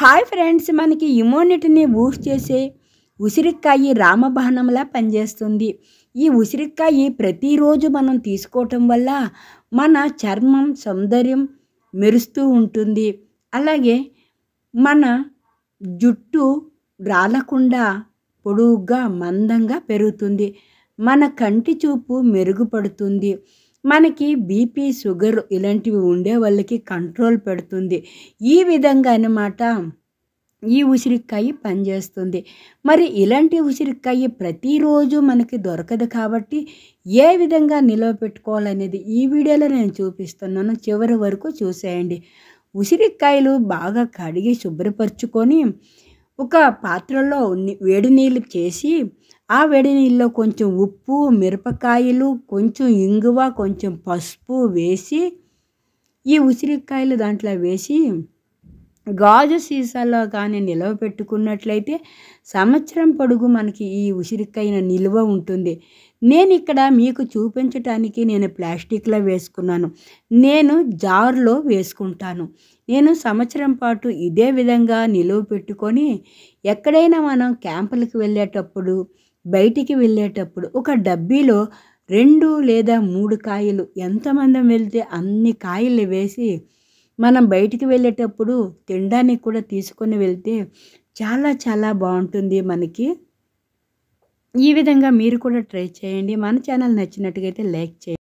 Hi friends, మనకి ఇమ్యూనిటీని Boost చేసే ఉసిరికాయ రామబాణంలా పనిచేస్తుంది. ఈ ఉసిరికాయ ప్రతిరోజు మనం తీసుకోవటం వల్ల మన చర్మం సౌందర్యం మెరుస్తూ ఉంటుంది. అలాగే మన జుట్టు రాలకుండా పొడుగ్గా మందంగా పెరుగుతుంది. మన కంటి చూపు మెరుగుపడుతుంది. మనకి బీపీ షుగర్ ఇలాంటివి ఉండే వాళ్ళకి కంట్రోల్ పెడుతుంది. ఈ విధంగా అన్నమాట ఈ ఉసిరికాయ పనిచేస్తుంది. మరి ఇలాంటి ఉసిరికాయ ప్రతిరోజు మనకి దొరకదు కాబట్టి ఏ విధంగా నిల్వ పెట్టుకోవాలనేది ఈ వీడియోలో నేను చూపిస్తున్నాను. చివరి వరకు చూసేయండి. ఉసిరికాయలు బాగా కడిగి శుభ్రపరచుకొని ఒక పాత్రలో వేడి నీళ్ళు చేసి ఆ వేడి నీళ్ళలో కొంచెం ఉప్పు, మిరపకాయలు, కొంచెం ఇంగువ, కొంచెం పసుపు వేసి ఈ ఉసిరికాయలు దాంట్లో వేసి గాజు సీసాలో కానీ నిల్వ పెట్టుకున్నట్లయితే సంవత్సరం పొడుగు మనకి ఈ ఉసిరికాయ నిల్వ ఉంటుంది. నేను ఇక్కడ మీకు చూపించటానికి నేను ప్లాస్టిక్లో వేసుకున్నాను. నేను జార్లో వేసుకుంటాను. నేను సంవత్సరం పాటు ఇదే విధంగా నిల్వ పెట్టుకొని ఎక్కడైనా మనం క్యాంపులకు వెళ్ళేటప్పుడు, బయటికి వెళ్ళేటప్పుడు ఒక డబ్బీలో 2 లేదా 3 కాయలు, ఎంతమంది వెళ్తే అన్ని కాయలు వేసి మనం బయటికి వెళ్ళేటప్పుడు తినడానికి కూడా తీసుకొని వెళ్తే చాలా బాగుంటుంది మనకి. ఈ విధంగా మీరు కూడా ట్రై చేయండి. మన ఛానల్ నచ్చినట్టుగా అయితే లైక్ చేయండి.